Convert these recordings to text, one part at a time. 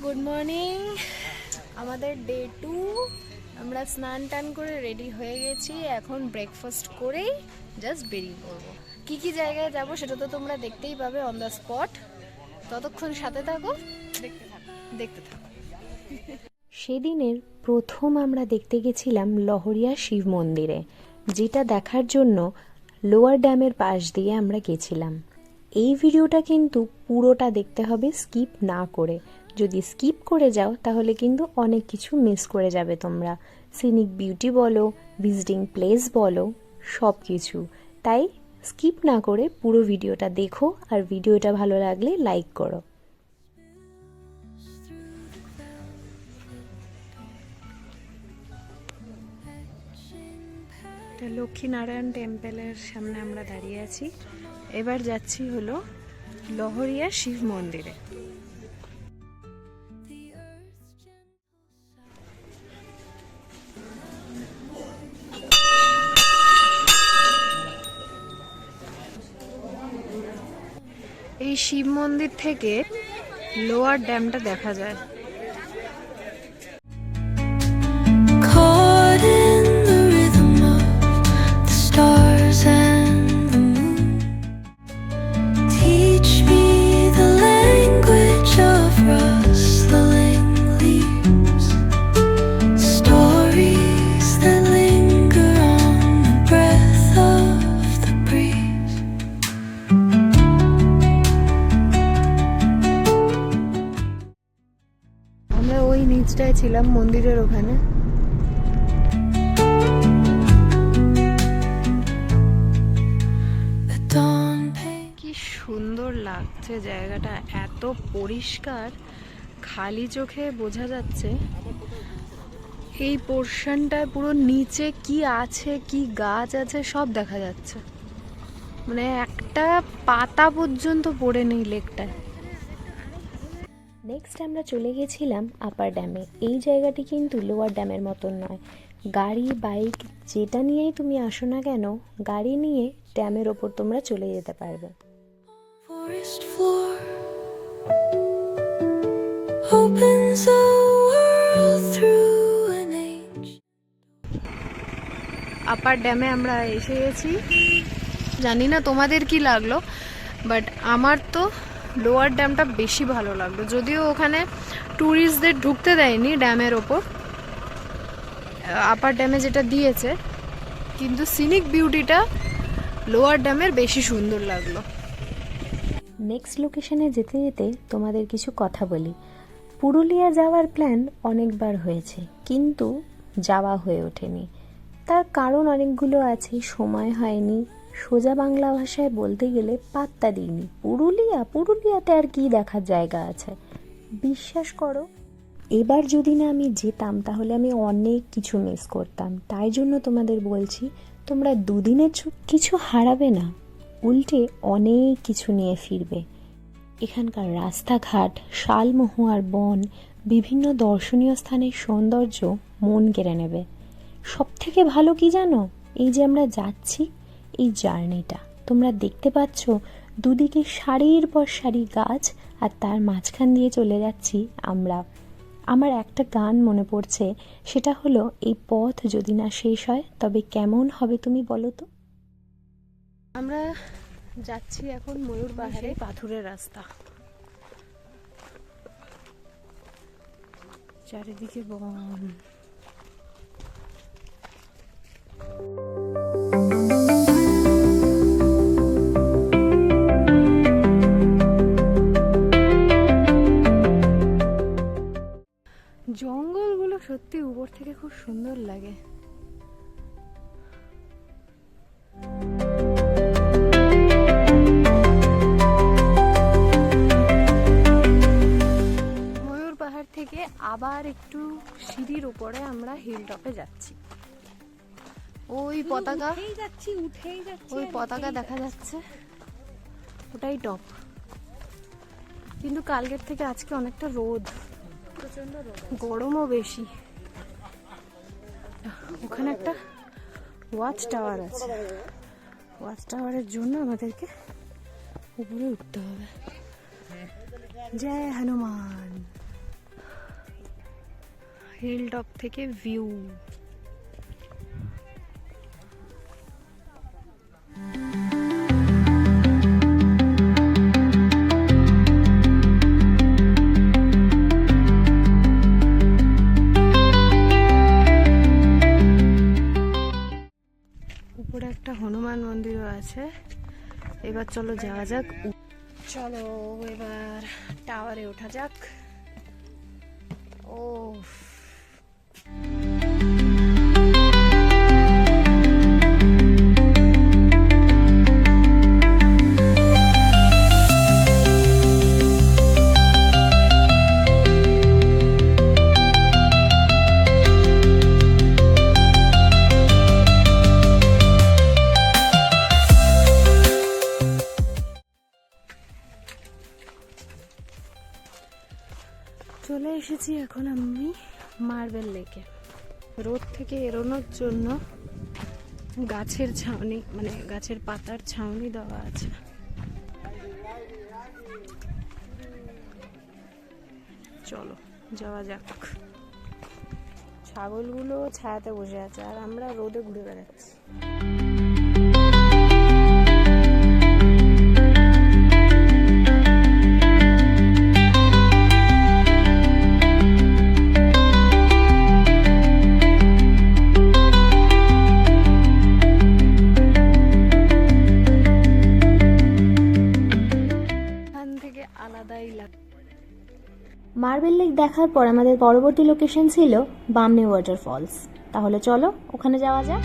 Good morning. আমাদের day 2, আমরা স্নান টান করে রেডি হয়ে গেছি। এখন ব্রেকফাস্ট করেই জাস্ট বেরিয়ে পড়বো। কি কি জায়গায় যাব সেটা তো তোমরা দেখতেই পাবে অন দ্য স্পট। ততক্ষণ সাথে থাকো, দেখতে থাকো। সেদিনের প্রথম আমরা দেখতে গেছিলাম লহরিয়া শিব মন্দিরে, যেটা দেখার জন্য লোয়ার ড্যামের পাশ দিয়ে আমরা গেছিলাম। এই ভিডিওটা কিন্তু পুরোটা দেখতে হবে, স্কিপ না করে। যদি স্কিপ করে যাও তাহলে কিন্তু অনেক কিছু মিস করে যাবে তোমরা। সিনিক বিউটি বলো, ভিজিটিং প্লেস বলো, সব কিছু। তাই স্কিপ না করে পুরো ভিডিওটা দেখো, আর ভিডিওটা ভালো লাগলে লাইক করো। লক্ষ্মীনারায়ণ টেম্পলের সামনে আমরা দাঁড়িয়ে আছি। এবার যাচ্ছি হলো লহরিয়া শিব মন্দিরে। এই শিব মন্দির থেকে লোয়ার ড্যামটা দেখা যায়। আমরা ওই নিচটায় ছিলাম মন্দিরের ওখানে। কি সুন্দর লাগছে জায়গাটা, এত পরিষ্কার, খালি চোখে বোঝা যাচ্ছে। এই পোর্শনটায় পুরো নিচে কি আছে, কি গাছ আছে সব দেখা যাচ্ছে। মানে একটা পাতা পর্যন্ত পড়ে নেই লেকটায়। নেক্সট আমরা চলে গেছিলাম আপার ড্যামে। এই জায়গাটি কিন্তু লোয়ার ড্যামের মতন নয়। গাড়ি, বাইক যেটা নিয়েই তুমি আসো না কেন, গাড়ি নিয়ে ড্যামের ওপর তোমরা চলে যেতে পারবে। আপার ড্যামে আমরা এসে গেছি। জানি না তোমাদের কি লাগলো, বাট আমার তো লোয়ার ড্যামটা বেশি ভালো লাগলো। যদিও ওখানে ট্যুরিস্টদের ঢুকতে দেয়নি ড্যামের ওপর, আপার ড্যামে যেটা দিয়েছে, কিন্তু সিনিক বিউটিটা লোয়ার ড্যামের বেশি সুন্দর লাগলো। নেক্সট লোকেশনে যেতে যেতে তোমাদের কিছু কথা বলি। পুরুলিয়া যাওয়ার প্ল্যান অনেকবার হয়েছে, কিন্তু যাওয়া হয়ে ওঠেনি। তার কারণ অনেকগুলো আছে, সময় হয়নি। সোজা বাংলা ভাষায় বলতে গেলে পাত্তা দিইনি। পুরুলিয়াতে আর কি দেখার জায়গা আছে? বিশ্বাস করো, এবার যদি না আমি যেতাম তাহলে আমি অনেক কিছু মিস করতাম। তাই জন্য তোমাদের বলছি, তোমরা দুদিনের কিছু হারাবে না, উল্টে অনেক কিছু নিয়ে ফিরবে। এখানকার রাস্তাঘাট, শালমহুয়ার বন, বিভিন্ন দর্শনীয় স্থানের সৌন্দর্য মন কেড়ে নেবে। সব থেকে ভালো কি জানো? এই যে আমরা যাচ্ছি, এই জার্নিটা তোমরা দেখতে পাচ্ছ, দুদিকে সারির পর সারি গাছ, আর তার মাঝখান দিয়ে চলে যাচ্ছি আমরা। আমার একটা গান মনে পড়ছে, সেটা হলো, এই পথ যদি না শেষ হয় তবে কেমন হবে তুমি বলো তো। আমরা যাচ্ছি এখন ময়ূর পাহাড়ে, পাথুরের রাস্তা, চারিদিকে বন। জঙ্গলগুলো সত্যি উপর থেকে খুব সুন্দর লাগে। ময়ূর পাহাড় থেকে আবার একটু সিঁড়ির উপরে আমরা হিল টপে যাচ্ছি। ওই পতাকা ওই পতাকা দেখা যাচ্ছে, ওটাই টপ। কিন্তু কালকের থেকে আজকে অনেকটা রোদ, গরমও বেশি। ওখানে একটা ওয়াচ টাওয়ার আছে, ওয়াচ টাওয়ারের জন্য আমাদেরকে উপরে উঠতে হবে। জয় হনুমান। হিল টপ থেকে ভিউ। উপরে একটা হনুমান মন্দিরও আছে। এবার চলো যাওয়া যাক। চলো এবার টাওয়ারে ওঠা যাক। ও চলে এসেছি এখন আমি মার্বেল লেকে। রোদ থেকে এড়োনোর জন্য গাছের ছাউনি, মানে গাছের পাতার ছাউনি দেওয়া আছে। চলো যাওয়া যাক। ছাগলগুলো ছায়াতে বসে আছে আর আমরা রোদে ঘুরে বেড়াচ্ছি। মার্বেল লেক দেখার পর আমাদের পরবর্তী লোকেশন ছিল বামনি ওয়াটারফলস। তাহলে চলো ওখানে যাওয়া যাক।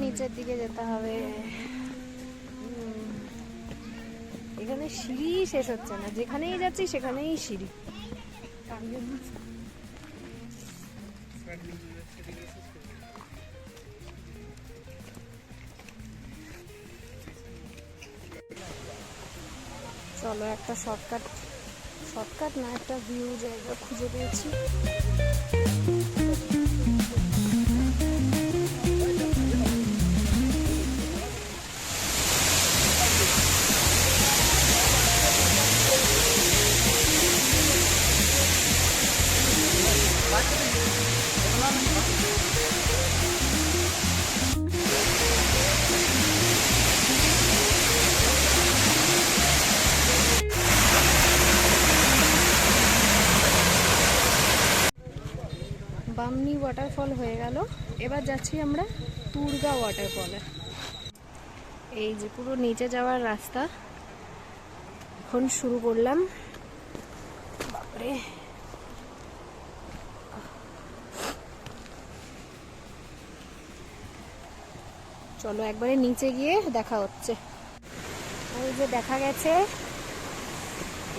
নিচের দিকে যেতে হবে। এখানে সিঁড়ি শেষ হচ্ছে না, যেখানেই যাচ্ছি সেখানেই সিঁড়ি। চলো একটা শর্টকাট না, একটা ভিউ জায়গা খুঁজে পেয়েছি। বামনি ওয়াটারফল হয়ে গেল, এবার যাচ্ছি আমরা তুরগা ওয়াটারফলে। এই যে পুরো নিচে যাওয়ার রাস্তা এখন শুরু করলাম। বাপরে, চলো একবারে নিচে গিয়ে দেখা হচ্ছে। ওই যে দেখা গেছে,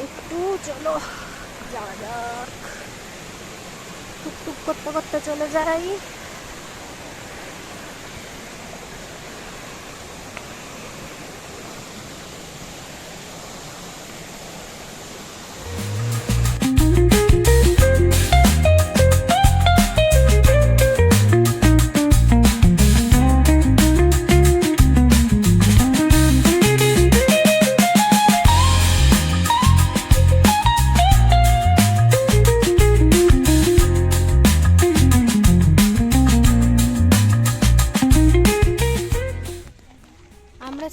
একটু চলো যাওয়া যাক। টুকটুক করতে করতে চলে যাই।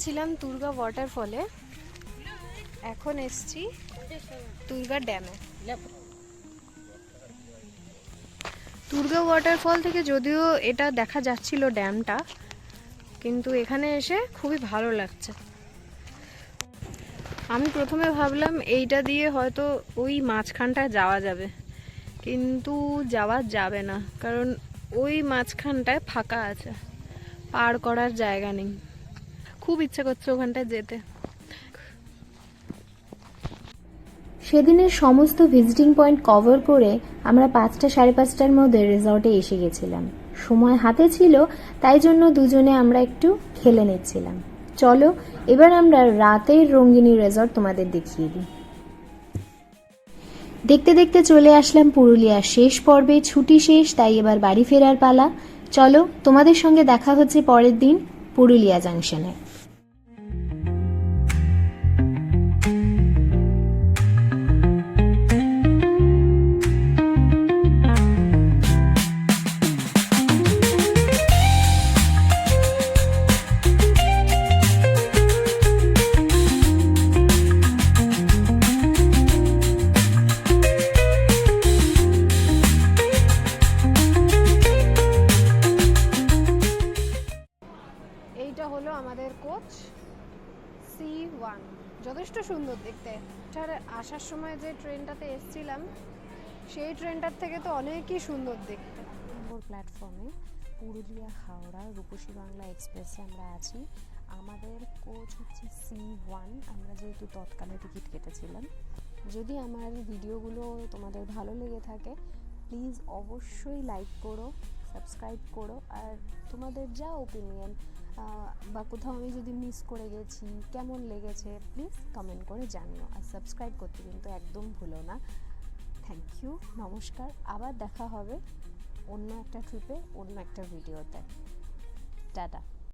ছিলাম তুরগা ওয়াটারফলে, এখন এসছি তুরগা ড্যামে। তুরগা ওয়াটারফল থেকে যদিও এটা দেখা যাচ্ছিল ড্যামটা, কিন্তু এখানে এসে খুবই ভালো লাগছে। আমি প্রথমে ভাবলাম এইটা দিয়ে হয়তো ওই মাঝখানটা যাওয়া যাবে, কিন্তু যাওয়া যাবে না, কারণ ওই মাঝখানটায় ফাঁকা আছে। পার করার জায়গা নেই। খুব ইচ্ছে করছে ওখানটায় যেতে। সেদিনের সমস্ত ভিজিটিং পয়েন্ট কভার করে আমরা 5টা সাড়ে 5টার মধ্যে রিসর্টে এসে গেছিলাম। সময় হাতে ছিল, তাই জন্য দুজনে আমরা একটু খেলে নিচ্ছিলাম। চলো এবার আমরা রাতের রঙ্গিনী রিসর্ট তোমাদের দেখিয়ে দিই। দেখতে দেখতে চলে আসলাম পুরুলিয়ার শেষ পর্বে। ছুটি শেষ, তাই এবার বাড়ি ফেরার পালা। চলো তোমাদের সঙ্গে দেখা হচ্ছে পরের দিন পুরুলিয়া জাংশনে। এইটা হলো আমাদের কোচ C1, যথেষ্ট সুন্দর দেখতে। আসার সময় যে ট্রেনটাতে এসেছিলাম সেই ট্রেনটার থেকে তো অনেকই সুন্দর দেখতে। নম্বর প্ল্যাটফর্মে পুরুলিয়া হাওড়া রূপসী বাংলা এক্সপ্রেসে আমরা আছি। আমাদের কোচ হচ্ছে C1। আমরা যেহেতু তৎকালে টিকিট কেটেছিলাম। যদি আমার ভিডিওগুলো তোমাদের ভালো লেগে থাকে প্লিজ অবশ্যই লাইক করো, সাবস্ক্রাইব করো, আর তোমাদের যা ওপিনিয়ন বা কোথাও আমি যদি মিস করে গেছি, কেমন লেগেছে প্লিজ কমেন্ট করে জানিও। আর সাবস্ক্রাইব করতে কিন্তু একদম ভুলো না। থ্যাংক ইউ, নমস্কার। আবার দেখা হবে অন্য একটা ট্রিপে, অন্য একটা ভিডিওতে। টাটা।